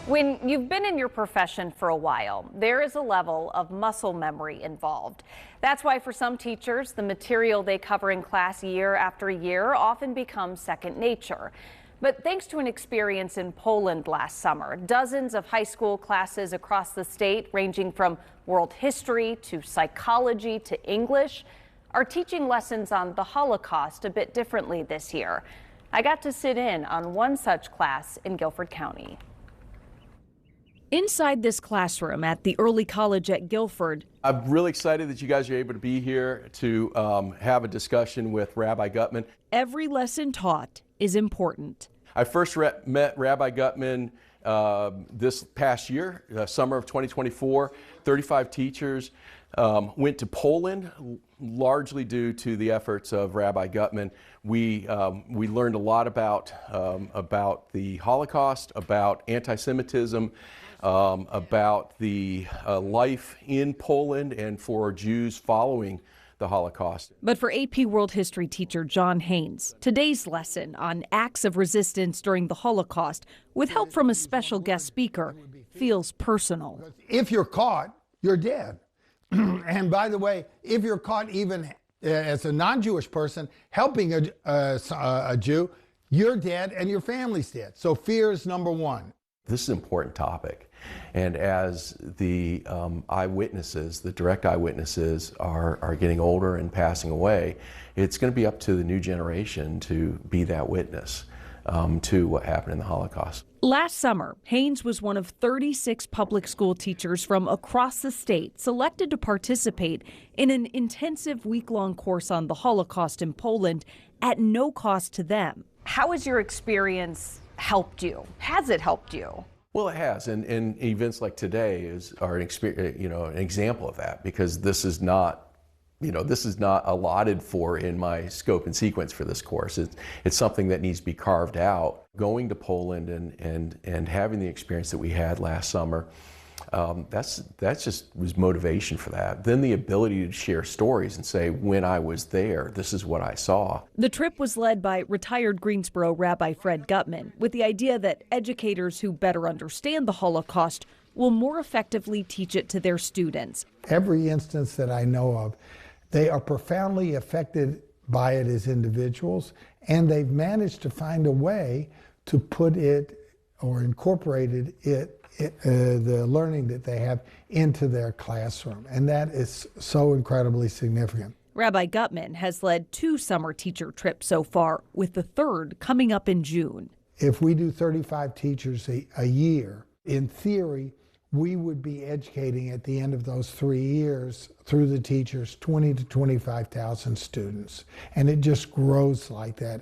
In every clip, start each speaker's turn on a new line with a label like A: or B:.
A: When you've been in your profession for a while, there is a level of muscle memory involved. That's why for some teachers, the material they cover in class year after year often becomes second nature. But thanks to an experience in Poland last summer, dozens of high school classes across the state, ranging from world history to psychology to English, are teaching lessons on the Holocaust a bit differently this year. I got to sit in on one such class in Guilford County. Inside this classroom at the Early College at Guilford,
B: I'm really excited that you guys are able to be here to have a discussion with Rabbi Gutman.
A: Every lesson taught is important.
B: I first met Rabbi Gutman this past year, summer of 2024. 35 teachers went to Poland, largely due to the efforts of Rabbi Gutman. We learned a lot about the Holocaust, about anti-Semitism, about the life in Poland and for Jews following the Holocaust.
A: But for AP World History teacher John Haynes, today's lesson on acts of resistance during the Holocaust, with help from a special guest speaker, feels personal.
C: If you're caught, you're dead. And by the way, if you're caught even as a non-Jewish person helping a Jew, you're dead and your family's dead. So fear is number one.
B: This is an important topic. And as the eyewitnesses, the direct eyewitnesses are getting older and passing away, it's going to be up to the new generation to be that witness to what happened in the Holocaust.
A: Last summer, Haynes was one of 36 public school teachers from across the state selected to participate in an intensive week-long course on the Holocaust in Poland at no cost to them. How has your experience helped you? Has it helped you?
B: Well, it has, and events like today are an example of that, because this is not allotted for in my scope and sequence for this course. It's something that needs to be carved out. Going to Poland and having the experience that we had last summer, that's just was motivation for that. Then the ability to share stories and say, when I was there, this is what I saw.
A: The trip was led by retired Greensboro Rabbi Fred Gutman, with the idea that educators who better understand the Holocaust will more effectively teach it to their students.
C: Every instance that I know of, they are profoundly affected by it as individuals, and they've managed to find a way to put it or incorporated the learning that they have into their classroom. And that is so incredibly significant.
A: Rabbi Gutman has led 2 summer teacher trips so far, with the third coming up in June.
C: If we do 35 teachers a year, in theory, we would be educating at the end of those 3 years through the teachers 20 to 25,000 students. And it just grows like that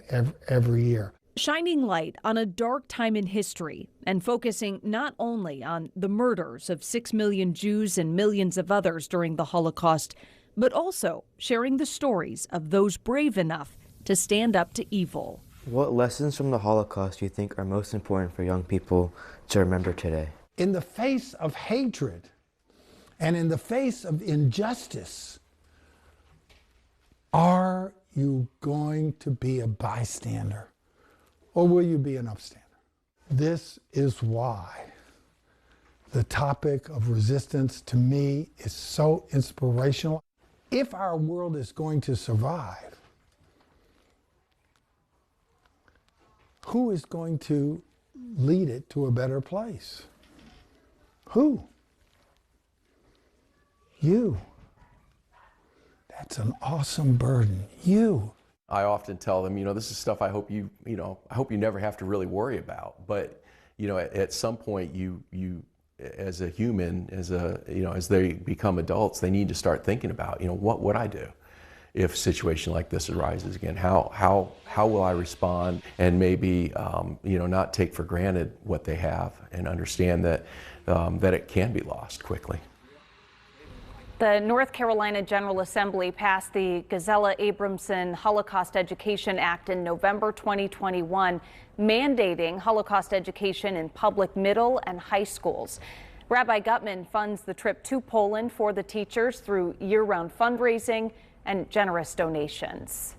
C: every year.
A: Shining light on a dark time in history and focusing not only on the murders of 6 million Jews and millions of others during the Holocaust, but also sharing the stories of those brave enough to stand up to evil.
D: What lessons from the Holocaust do you think are most important for young people to remember today?
C: In the face of hatred and in the face of injustice, are you going to be a bystander? Or will you be an upstander? This is why the topic of resistance to me is so inspirational. If our world is going to survive, who is going to lead it to a better place? Who? You. That's an awesome burden. You.
B: I often tell them, this is stuff I hope you never have to really worry about. But, at some point, you as a human, as they become adults, they need to start thinking about, what would I do if a situation like this arises again? How will I respond? And maybe, not take for granted what they have and understand that it can be lost quickly.
A: The North Carolina General Assembly passed the Gazella Abramson Holocaust Education Act in November 2021, mandating Holocaust education in public middle and high schools. Rabbi Gutman funds the trip to Poland for the teachers through year-round fundraising and generous donations.